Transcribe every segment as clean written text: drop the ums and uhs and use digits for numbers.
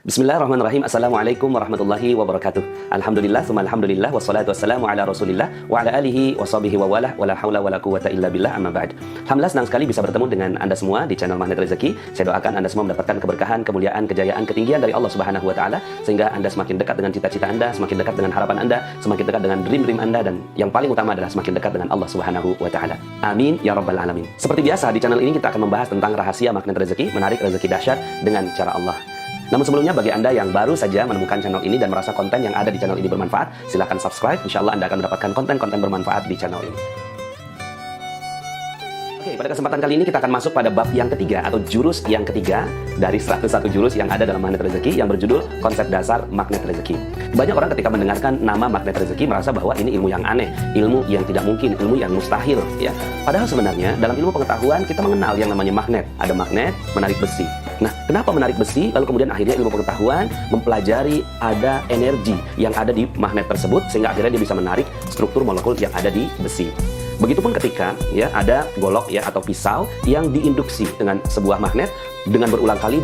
Bismillahirrahmanirrahim. Assalamualaikum warahmatullahi wabarakatuh. Alhamdulillah, tsumma alhamdulillah, wassalatu wassalamu ala Rasulillah wa ala alihi washabihi wa wala wala haula wala quwwata illa billah, amma ba'd. Alhamdulillah, senang sekali bisa bertemu dengan Anda semua di channel Magnet Rezeki. Saya doakan Anda semua mendapatkan keberkahan, kemuliaan, kejayaan, ketinggian dari Allah Subhanahu wa taala sehingga Anda semakin dekat dengan cita-cita Anda, semakin dekat dengan harapan Anda, semakin dekat dengan dream-dream Anda, dan yang paling utama adalah semakin dekat dengan Allah Subhanahu wa taala. Amin ya rabbal alamin. Seperti biasa di channel ini kita akan membahas tentang rahasia magnet rezeki, menarik rezeki dahsyat dengan cara Allah. Namun sebelumnya, bagi Anda yang baru saja menemukan channel ini dan merasa konten yang ada di channel ini bermanfaat, silahkan subscribe. Insya Allah Anda akan mendapatkan konten-konten bermanfaat di channel ini. Oke, pada kesempatan kali ini kita akan masuk pada bab yang ketiga atau jurus yang ketiga dari 101 jurus yang ada dalam magnet rezeki yang berjudul konsep dasar magnet rezeki. Banyak orang ketika mendengarkan nama magnet rezeki merasa bahwa ini ilmu yang aneh, ilmu yang tidak mungkin, ilmu yang mustahil, ya. Padahal sebenarnya dalam ilmu pengetahuan kita mengenal yang namanya magnet. Ada magnet menarik besi. Nah, kenapa menarik besi? Lalu kemudian akhirnya ilmu pengetahuan mempelajari ada energi yang ada di magnet tersebut sehingga akhirnya dia bisa menarik struktur molekul yang ada di besi. Begitupun ketika ya ada golok ya atau pisau yang diinduksi dengan sebuah magnet dengan berulang kali,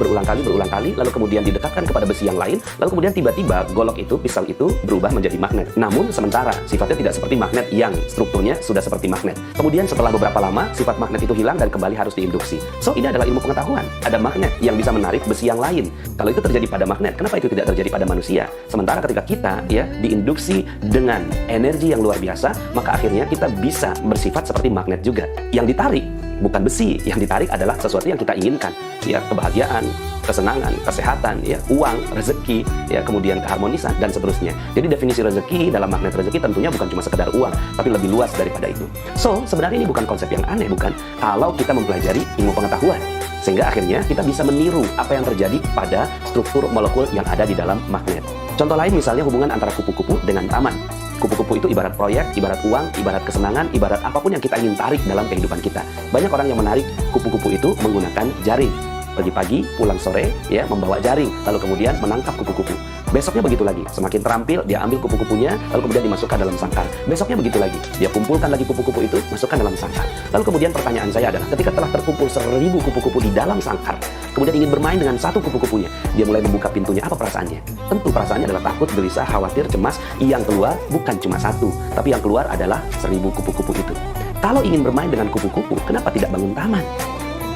lalu kemudian didekatkan kepada besi yang lain, lalu kemudian tiba-tiba golok itu, pisau itu berubah menjadi magnet. Namun sementara sifatnya tidak seperti magnet yang strukturnya sudah seperti magnet. Kemudian setelah beberapa lama sifat magnet itu hilang dan kembali harus diinduksi. So ini adalah ilmu pengetahuan. Ada magnet yang bisa menarik besi yang lain. Kalau itu terjadi pada magnet, kenapa itu tidak terjadi pada manusia? Sementara ketika kita ya diinduksi dengan energi yang luar biasa, maka akhirnya kita bisa bersifat seperti magnet juga. Yang ditarik bukan besi, yang ditarik adalah sesuatu yang kita inginkan, ya, kebahagiaan, kesenangan, kesehatan, ya, uang, rezeki, ya, kemudian keharmonisan dan seterusnya. Jadi definisi rezeki dalam magnet rezeki tentunya bukan cuma sekedar uang, tapi lebih luas daripada itu. So, sebenarnya ini bukan konsep yang aneh, bukan? Kalau kita mempelajari ilmu pengetahuan, sehingga akhirnya kita bisa meniru apa yang terjadi pada struktur molekul yang ada di dalam magnet. Contoh lain misalnya hubungan antara kupu-kupu dengan taman. Kupu-kupu itu ibarat proyek, ibarat uang, ibarat kesenangan, ibarat apapun yang kita ingin tarik dalam kehidupan kita. Banyak orang yang menarik kupu-kupu itu menggunakan jaring. Pagi-pagi, pulang sore, ya, membawa jaring, lalu kemudian menangkap kupu-kupu. Besoknya begitu lagi, semakin terampil, dia ambil kupu-kupunya, lalu kemudian dimasukkan dalam sangkar. Besoknya begitu lagi, dia kumpulkan lagi kupu-kupu itu, masukkan dalam sangkar. Lalu kemudian pertanyaan saya adalah, ketika telah terkumpul 1000 kupu-kupu di dalam sangkar, kemudian ingin bermain dengan satu kupu-kupunya, dia mulai membuka pintunya, apa perasaannya? Tentu perasaannya adalah takut, gelisah, khawatir, cemas. Yang keluar bukan cuma satu, tapi yang keluar adalah 1000 kupu-kupu itu. Kalau ingin bermain dengan kupu-kupu, kenapa tidak bangun taman?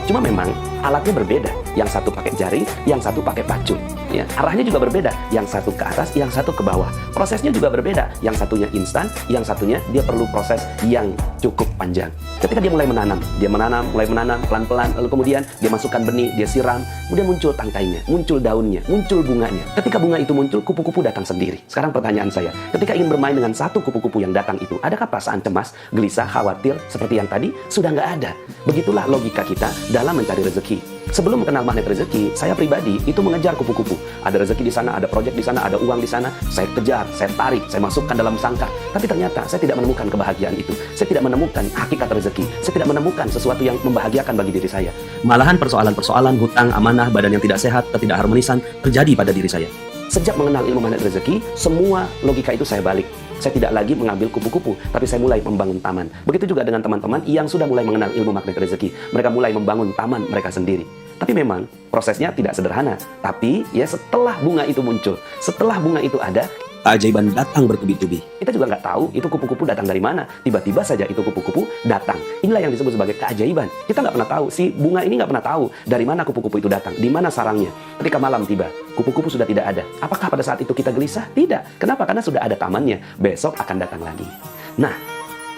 Cuma memang alatnya berbeda. Yang satu pakai jaring, yang satu pakai pacu. Ya, arahnya juga berbeda. Yang satu ke atas, yang satu ke bawah. Prosesnya juga berbeda. Yang satunya instan, yang satunya dia perlu proses yang cukup panjang. Ketika dia mulai menanam, mulai menanam pelan-pelan, lalu kemudian dia masukkan benih, dia siram, kemudian muncul tangkainya, muncul daunnya, muncul bunganya. Ketika bunga itu muncul, kupu-kupu datang sendiri. Sekarang pertanyaan saya, ketika ingin bermain dengan satu kupu-kupu yang datang itu, adakah perasaan cemas, gelisah, khawatir seperti yang tadi? Sudah nggak ada. Begitulah logika kita dalam mencari rezeki. Sebelum mengenal magnet rezeki, saya pribadi itu mengejar kupu-kupu. Ada rezeki di sana, ada proyek di sana, ada uang di sana. Saya kejar, saya tarik, saya masukkan dalam sangkar. Tapi ternyata saya tidak menemukan kebahagiaan itu. Saya tidak menemukan hakikat rezeki. Saya tidak menemukan sesuatu yang membahagiakan bagi diri saya. Malahan persoalan-persoalan hutang, amanah, badan yang tidak sehat, ketidakharmonisan terjadi pada diri saya. Sejak mengenal ilmu magnet rezeki, semua logika itu saya balik. Saya tidak lagi mengambil kupu-kupu, tapi saya mulai membangun taman. Begitu juga dengan teman-teman yang sudah mulai mengenal ilmu magnet rezeki. Mereka mulai membangun taman mereka sendiri. Tapi memang prosesnya tidak sederhana. Tapi ya setelah bunga itu muncul, setelah bunga itu ada, keajaiban datang bertubi-tubi. Kita juga nggak tahu itu kupu-kupu datang dari mana. Tiba-tiba saja itu kupu-kupu datang. Inilah yang disebut sebagai keajaiban. Kita nggak pernah tahu, si bunga ini nggak pernah tahu dari mana kupu-kupu itu datang, di mana sarangnya. Ketika malam tiba, kupu-kupu sudah tidak ada. Apakah pada saat itu kita gelisah? Tidak. Kenapa? Karena sudah ada tamannya. Besok akan datang lagi. Nah,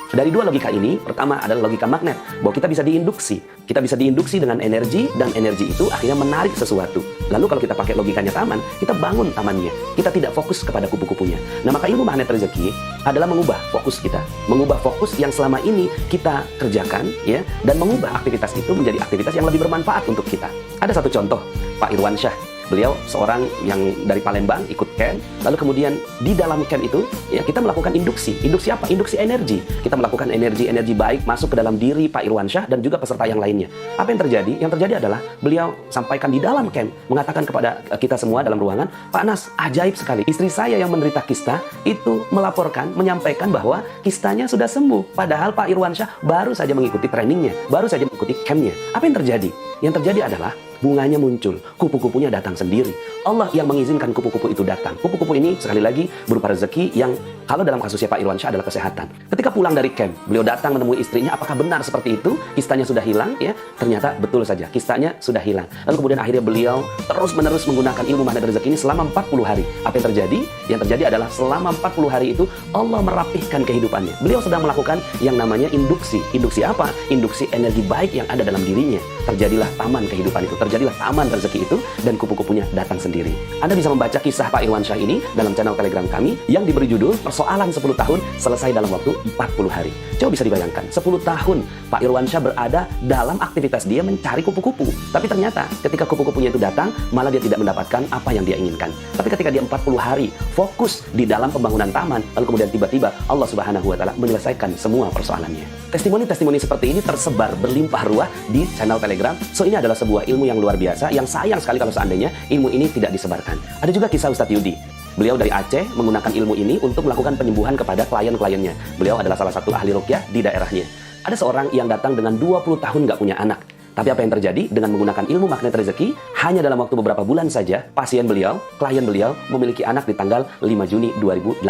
dari dua logika ini, pertama adalah logika magnet, bahwa kita bisa diinduksi. Kita bisa diinduksi dengan energi, dan energi itu akhirnya menarik sesuatu. Lalu kalau kita pakai logikanya taman, kita bangun tamannya. Kita tidak fokus kepada kupu-kupunya. Nah, maka ilmu magnet rezeki adalah mengubah fokus kita. Mengubah fokus yang selama ini kita kerjakan, ya, dan mengubah aktivitas itu menjadi aktivitas yang lebih bermanfaat untuk kita. Ada satu contoh, Pak Irwansyah. Beliau seorang yang dari Palembang ikut camp, lalu kemudian di dalam camp itu ya kita melakukan induksi. Induksi apa? Induksi energi. Kita melakukan energi baik masuk ke dalam diri Pak Irwansyah dan juga peserta yang lainnya. Apa yang terjadi? Yang terjadi adalah beliau sampaikan di dalam camp, mengatakan kepada kita semua dalam ruangan, Pak Nas, ajaib sekali. Istri saya yang menderita kista itu melaporkan, menyampaikan bahwa kistanya sudah sembuh. Padahal Pak Irwansyah baru saja mengikuti trainingnya, baru saja mengikuti campnya. Apa yang terjadi? Yang terjadi adalah bunganya muncul, kupu-kupunya datang sendiri. Allah yang mengizinkan kupu-kupu itu datang. Kupu-kupu ini sekali lagi berupa rezeki yang kalau dalam kasusnya Pak Irwansyah adalah kesehatan. Ketika pulang dari camp, beliau datang menemui istrinya, apakah benar seperti itu? Kistanya sudah hilang ya? Ternyata betul saja, kistanya sudah hilang. Lalu kemudian akhirnya beliau terus-menerus menggunakan ilmu magnet rezeki ini selama 40 hari. Apa yang terjadi? Yang terjadi adalah selama 40 hari itu Allah merapihkan kehidupannya. Beliau sedang melakukan yang namanya induksi. Induksi apa? Induksi energi baik yang ada dalam dirinya. Terjadilah taman kehidupan itu, terjadilah taman rezeki itu, dan kupu-kupunya datang sendiri. Anda bisa membaca kisah Pak Irwansyah ini dalam channel Telegram kami yang diberi judul Persoalan 10 tahun selesai dalam waktu 40 hari. Coba bisa dibayangkan, 10 tahun Pak Irwansyah berada dalam aktivitas dia mencari kupu-kupu. Tapi ternyata ketika kupu-kupunya itu datang, malah dia tidak mendapatkan apa yang dia inginkan. Tapi ketika dia 40 hari fokus di dalam pembangunan taman, lalu kemudian tiba-tiba Allah Subhanahu wa Ta'ala menyelesaikan semua persoalannya. Testimoni-testimoni seperti ini tersebar berlimpah ruah di channel Telegram. So ini adalah sebuah ilmu yang luar biasa, yang sayang sekali kalau seandainya ilmu ini tidak disebarkan. Ada juga kisah Ustadz Yudi. Beliau dari Aceh menggunakan ilmu ini untuk melakukan penyembuhan kepada klien-kliennya. Beliau adalah salah satu ahli ruqyah di daerahnya. Ada seorang yang datang dengan 20 tahun nggak punya anak. Tapi apa yang terjadi? Dengan menggunakan ilmu magnet rezeki, hanya dalam waktu beberapa bulan saja, pasien beliau, klien beliau, memiliki anak di tanggal 5 Juni 2018.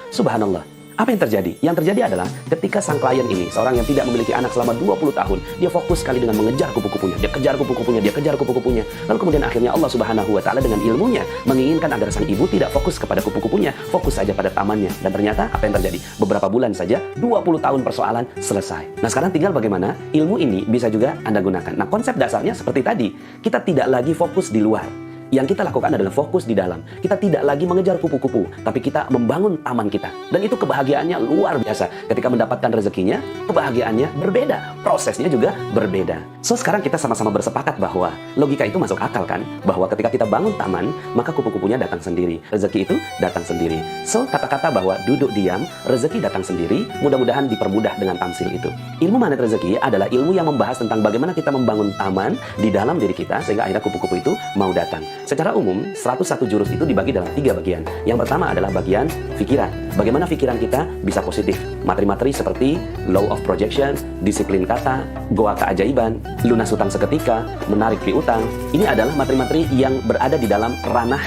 Subhanallah. Apa yang terjadi? Yang terjadi adalah ketika sang klien ini, seorang yang tidak memiliki anak selama 20 tahun, dia fokus sekali dengan mengejar kupu-kupunya. Dia kejar kupu-kupunya, dia kejar kupu-kupunya. Lalu kemudian akhirnya Allah Subhanahu wa Ta'ala dengan ilmunya menginginkan agar sang ibu tidak fokus kepada kupu-kupunya, fokus saja pada tamannya. Dan ternyata apa yang terjadi? Beberapa bulan saja, 20 tahun persoalan selesai. Nah sekarang tinggal bagaimana ilmu ini bisa juga Anda gunakan. Nah konsep dasarnya seperti tadi, kita tidak lagi fokus di luar. Yang kita lakukan adalah fokus di dalam. Kita tidak lagi mengejar kupu-kupu, tapi kita membangun taman kita. Dan itu kebahagiaannya luar biasa. Ketika mendapatkan rezekinya, kebahagiaannya berbeda. Prosesnya juga berbeda. So, sekarang kita sama-sama bersepakat bahwa logika itu masuk akal kan? Bahwa ketika kita bangun taman, maka kupu-kupunya datang sendiri. Rezeki itu datang sendiri. So, kata-kata bahwa duduk diam, rezeki datang sendiri, mudah-mudahan dipermudah dengan tamsil itu. Ilmu magnet rezeki adalah ilmu yang membahas tentang bagaimana kita membangun taman di dalam diri kita, sehingga akhirnya kupu-kupu itu mau datang. Secara umum, 101 jurus itu dibagi dalam 3 bagian. Yang pertama adalah bagian pikiran. Bagaimana pikiran kita bisa positif. Materi-materi seperti law of projection, disiplin kata, goa keajaiban, lunas hutang seketika, menarik piutang. Ini adalah materi-materi yang berada di dalam ranah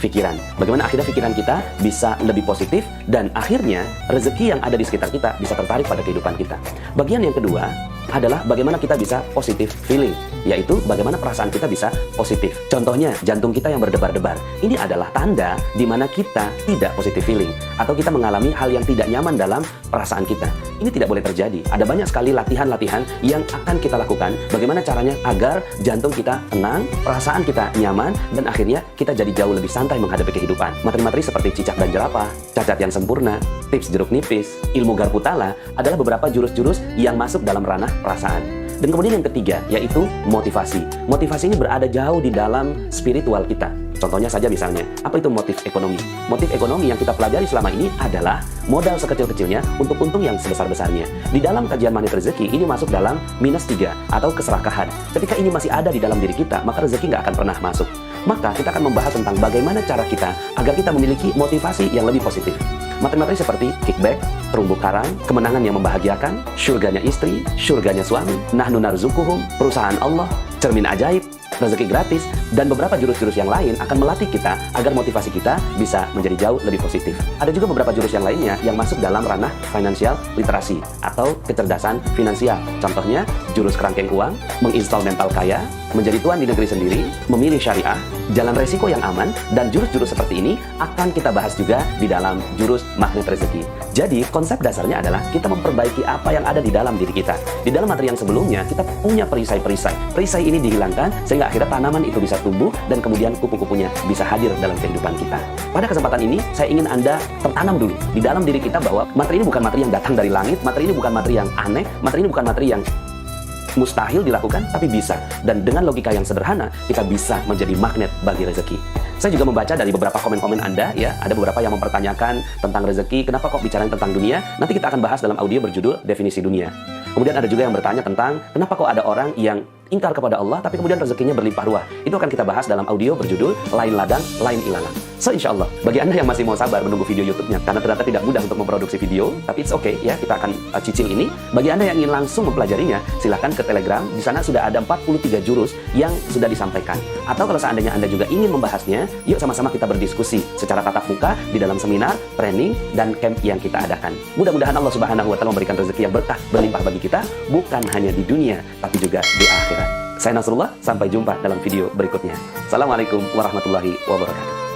pikiran. Bagaimana akhirnya pikiran kita bisa lebih positif dan akhirnya rezeki yang ada di sekitar kita bisa tertarik pada kehidupan kita. Bagian yang kedua adalah bagaimana kita bisa positive feeling, yaitu bagaimana perasaan kita bisa positif. Contohnya, jantung kita yang berdebar-debar. Ini adalah tanda di mana kita tidak positive feeling atau kita mengalami hal yang tidak nyaman dalam perasaan kita. Ini tidak boleh terjadi. Ada banyak sekali latihan-latihan yang akan kita lakukan. Bagaimana caranya agar jantung kita tenang, perasaan kita nyaman, dan akhirnya kita jadi jauh lebih santai menghadapi kehidupan. Materi-materi seperti cicak dan jerapah, cacat yang sempurna, tips jeruk nipis, ilmu garpu tala adalah beberapa jurus-jurus yang masuk dalam ranah perasaan. Dan kemudian yang ketiga, yaitu motivasi. Motivasi ini berada jauh di dalam spiritual kita. Contohnya saja misalnya, apa itu motif ekonomi? Motif ekonomi yang kita pelajari selama ini adalah modal sekecil-kecilnya untuk untung yang sebesar-besarnya. Di dalam kajian magnet rezeki, ini masuk dalam -3 atau keserakahan. Ketika ini masih ada di dalam diri kita, maka rezeki nggak akan pernah masuk. Maka kita akan membahas tentang bagaimana cara kita agar kita memiliki motivasi yang lebih positif. Materi-materi seperti kickback, terumbu karang, kemenangan yang membahagiakan, syurganya istri, syurganya suami, nahnu narzukuhum, perusahaan Allah, cermin ajaib, rezeki gratis, dan beberapa jurus-jurus yang lain akan melatih kita agar motivasi kita bisa menjadi jauh lebih positif. Ada juga beberapa jurus yang lainnya yang masuk dalam ranah financial literasi atau kecerdasan finansial. Contohnya, jurus kerangkeng uang, menginstal mental kaya, menjadi tuan di negeri sendiri, memilih syariah, jalan resiko yang aman, dan jurus-jurus seperti ini akan kita bahas juga di dalam jurus magnet rezeki. Jadi, konsep dasarnya adalah kita memperbaiki apa yang ada di dalam diri kita. Di dalam materi yang sebelumnya, kita punya perisai-perisai. Perisai ini dihilangkan, sehingga akhirnya tanaman itu bisa tumbuh, dan kemudian kupu-kupunya bisa hadir dalam kehidupan kita. Pada kesempatan ini, saya ingin Anda tertanam dulu di dalam diri kita bahwa materi ini bukan materi yang datang dari langit, materi ini bukan materi yang aneh, materi ini bukan materi yang mustahil dilakukan, tapi bisa. Dan dengan logika yang sederhana, kita bisa menjadi magnet bagi rezeki. Saya juga membaca dari beberapa komen-komen Anda, ya, ada beberapa yang mempertanyakan tentang rezeki, kenapa kok bicara tentang dunia? Nanti kita akan bahas dalam audio berjudul Definisi Dunia. Kemudian ada juga yang bertanya tentang kenapa kok ada orang yang ingkar kepada Allah, tapi kemudian rezekinya berlimpah ruah. Itu akan kita bahas dalam audio berjudul Lain Ladang, Lain Ilalang. So, insya Allah, bagi Anda yang masih mau sabar menunggu video YouTube-nya, karena ternyata tidak mudah untuk memproduksi video, tapi it's okay ya, kita akan cicil ini. Bagi Anda yang ingin langsung mempelajarinya, silahkan ke Telegram. Di sana sudah ada 43 jurus yang sudah disampaikan. Atau kalau seandainya Anda juga ingin membahasnya, yuk sama-sama kita berdiskusi secara tatap muka di dalam seminar, training, dan camp yang kita adakan. Mudah-mudahan Allah Subhanahu wa Ta'ala memberikan rezeki yang berkah berlimpah bagi kita, bukan hanya di dunia, tapi juga di akhirat. Saya Nasrullah, sampai jumpa dalam video berikutnya. Assalamualaikum warahmatullahi wabarakatuh.